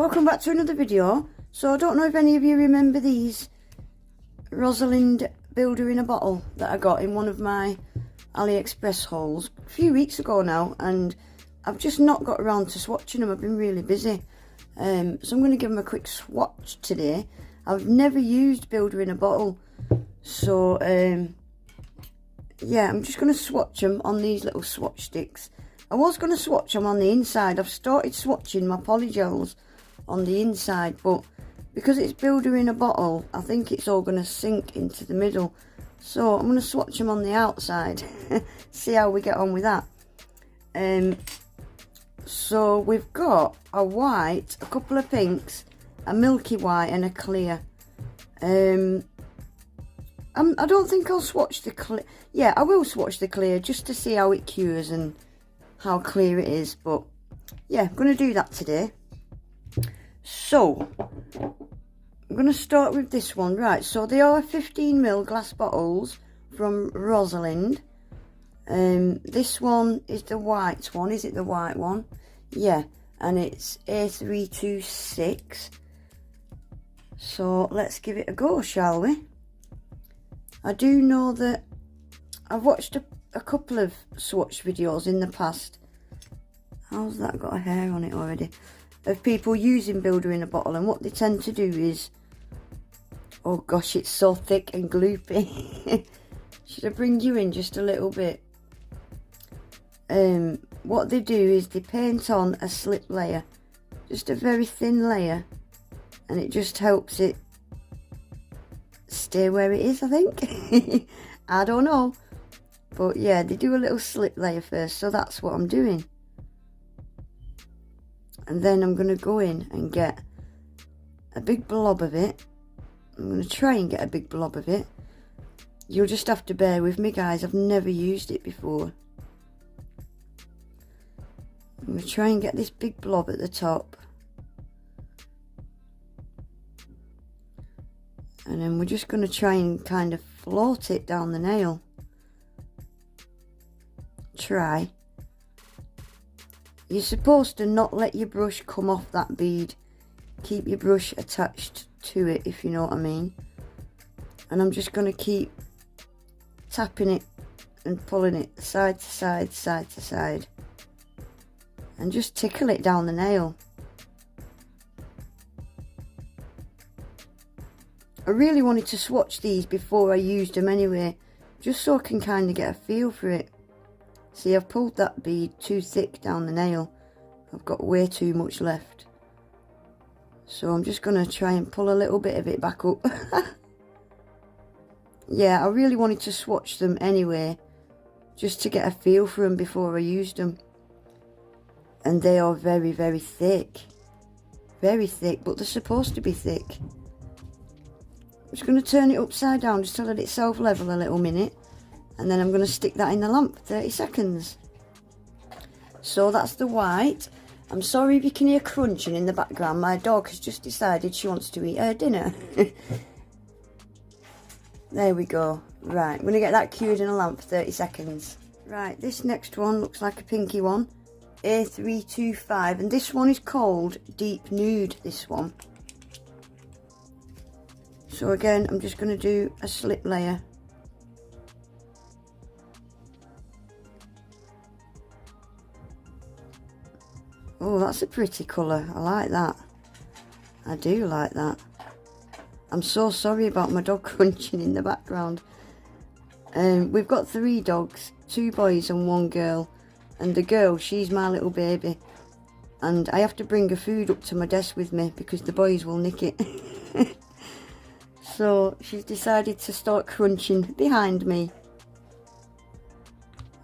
Welcome back to another video. So I don't know if any of you remember these Rosalind builder in a bottle that I got in one of my AliExpress hauls a few weeks ago now, and I've just not got around to swatching them. I've been really busy, so I'm going to give them a quick swatch today. I've never used builder in a bottle, so yeah, I'm just going to swatch them on these little swatch sticks. I was going to swatch them on the inside. I've started swatching my polygels on the inside, but because it's builder in a bottle, I think it's all going to sink into the middle. So I'm going to swatch them on the outside, see how we get on with that. So we've got a white, a couple of pinks, a milky white and a clear. I don't think I'll swatch the clear. Yeah, I will swatch the clear just to see how it cures and how clear it is. But yeah, I'm going to do that today. So I'm going to start with this one. Right, so they are 15ml glass bottles from Rosalind. This one is the white one. Is it the white one? Yeah, and it's A326. So let's give it a go, shall we? I do know that I've watched a couple of swatch videos in the past. How's that got a hair on it already? Of people using builder in a bottle, and what they tend to do is, oh gosh, it's so thick and gloopy. Should I bring you in just a little bit? What they do is they paint on a slip layer, just a very thin layer, and it just helps it stay where it is, I think. I don't know, but yeah, they do a little slip layer first, so that's what I'm doing. And then I'm going to go in and get a big blob of it. I'm going to try and get a big blob of it. You'll just have to bear with me, guys. I've never used it before. I'm going to try and get this big blob at the top. And then we're just going to try and kind of float it down the nail. Try. You're supposed to not let your brush come off that bead. Keep your brush attached to it, if you know what I mean. And I'm just going to keep tapping it and pulling it side to side, side to side. And just tickle it down the nail. I really wanted to swatch these before I used them anyway, just so I can kind of get a feel for it. See, I've pulled that bead too thick down the nail. I've got way too much left. So I'm just going to try and pull a little bit of it back up. Yeah, I really wanted to swatch them anyway, just to get a feel for them before I used them. And they are very, very thick. Very thick, but they're supposed to be thick. I'm just going to turn it upside down just to let it self-level a little minute. And then I'm going to stick that in the lamp for 30 seconds. So that's the white. I'm sorry if you can hear crunching in the background. My dog has just decided she wants to eat her dinner. There we go. Right, I'm going to get that cured in a lamp for 30 seconds. Right, this next one looks like a pinky one. A325. And this one is called Deep Nude, this one. So again, I'm just going to do a slip layer. Oh, that's a pretty colour. I like that. I do like that. I'm so sorry about my dog crunching in the background. We've got 3 dogs, 2 boys and 1 girl. And the girl, she's my little baby. And I have to bring her food up to my desk with me because the boys will nick it. So she's decided to start crunching behind me.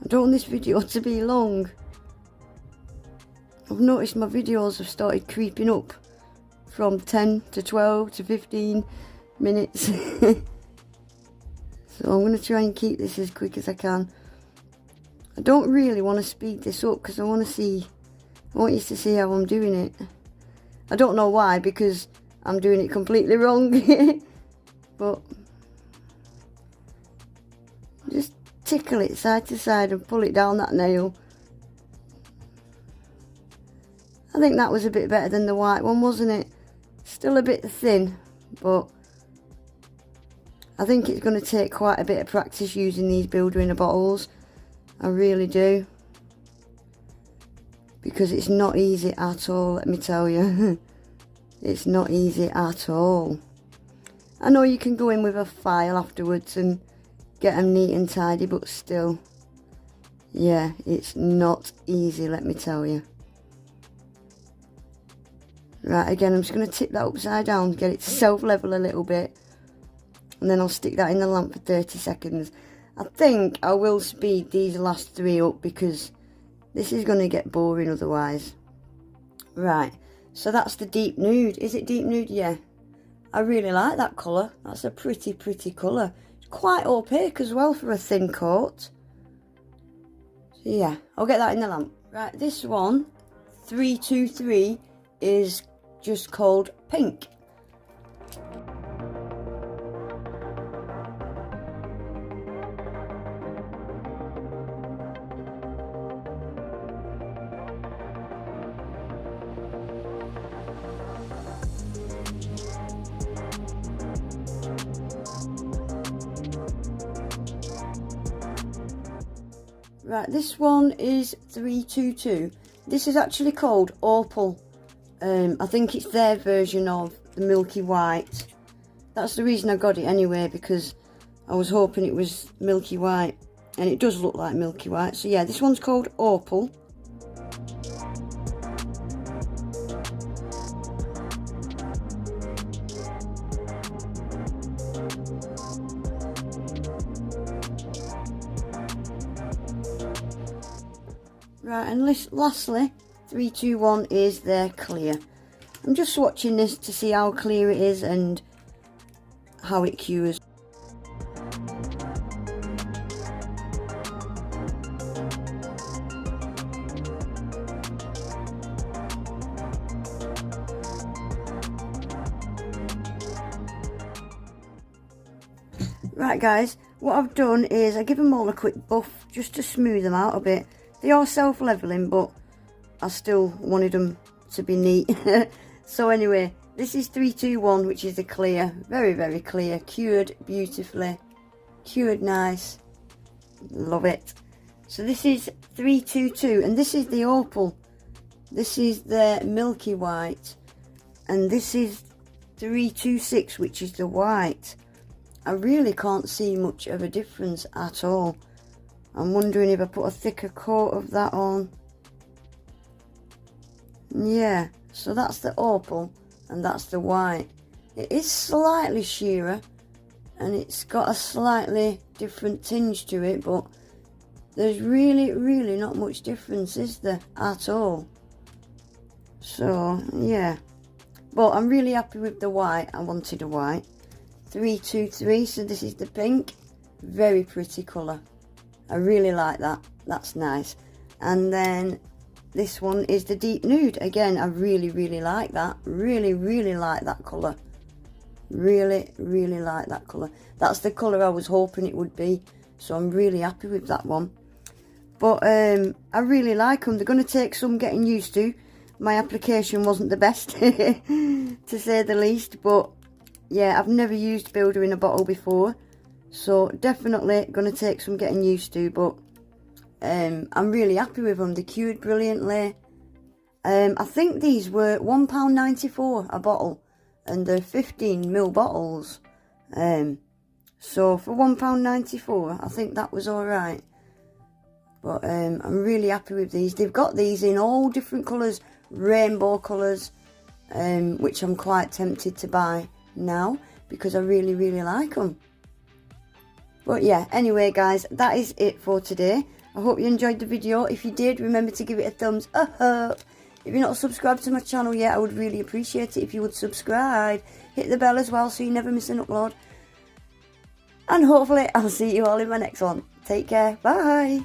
I don't want this video to be long. I've noticed my videos have started creeping up from 10 to 12 to 15 minutes. So I'm going to try and keep this as quick as I can. I don't really want to speed this up because I want you to see how I'm doing it. I don't know why, because I'm doing it completely wrong. But just tickle it side to side and pull it down that nail. I think that was a bit better than the white one, wasn't it? Still a bit thin, but I think it's going to take quite a bit of practice using these builder in a bottles. I really do. Because it's not easy at all, let me tell you. It's not easy at all. I know you can go in with a file afterwards and get them neat and tidy, but still, yeah, it's not easy, let me tell you. Right, again, I'm just going to tip that upside down, get it to self-level a little bit, and then I'll stick that in the lamp for 30 seconds. I think I will speed these last 3 up because this is going to get boring otherwise. Right, so that's the deep nude. Is it deep nude? Yeah. I really like that colour. That's a pretty colour. It's quite opaque as well for a thin coat. So yeah, I'll get that in the lamp. Right, this one, 323, is just called Pink. Right, this one is 322. This is actually called Opal. I think it's their version of the Milky White. That's the reason I got it anyway, because I was hoping it was Milky White. And it does look like Milky White. So yeah, this one's called Opal. Right, and lastly, 321 is their clear. I'm just swatching this to see how clear it is and how it cures. Right guys, what I've done is I give them all a quick buff just to smooth them out a bit. They are self-leveling, but I still wanted them to be neat. So anyway, this is 321, which is the clear. Very clear. Cured beautifully. Cured nice. Love it. So this is 322, and this is the Opal. This is the Milky White. And this is 326, which is the white. I really can't see much of a difference at all. I'm wondering if I put a thicker coat of that on. Yeah, so that's the Opal and that's the white. It is slightly sheerer and it's got a slightly different tinge to it, but there's really not much difference, is there, at all? So yeah, but I'm really happy with the white. I wanted a white. 323, so this is the pink. Very pretty colour. I really like that. That's nice. And then this one is the deep nude. Again, I really like that. Really like that colour. Really like that colour. That's the colour I was hoping it would be. So I'm really happy with that one. But I really like them. They're going to take some getting used to. My application wasn't the best, to say the least. But yeah, I've never used builder in a bottle before. So definitely going to take some getting used to, but I'm really happy with them. They cured brilliantly. I think these were £1.94 a bottle, and they're 15ml bottles. So for £1.94, I think that was alright. But I'm really happy with these. They've got these in all different colours, rainbow colours, which I'm quite tempted to buy now because I really like them. But yeah, anyway guys, that is it for today. I hope you enjoyed the video. If you did, remember to give it a thumbs up. If you're not subscribed to my channel yet, I would really appreciate it if you would subscribe. Hit the bell as well so you never miss an upload. And hopefully I'll see you all in my next one. Take care. Bye.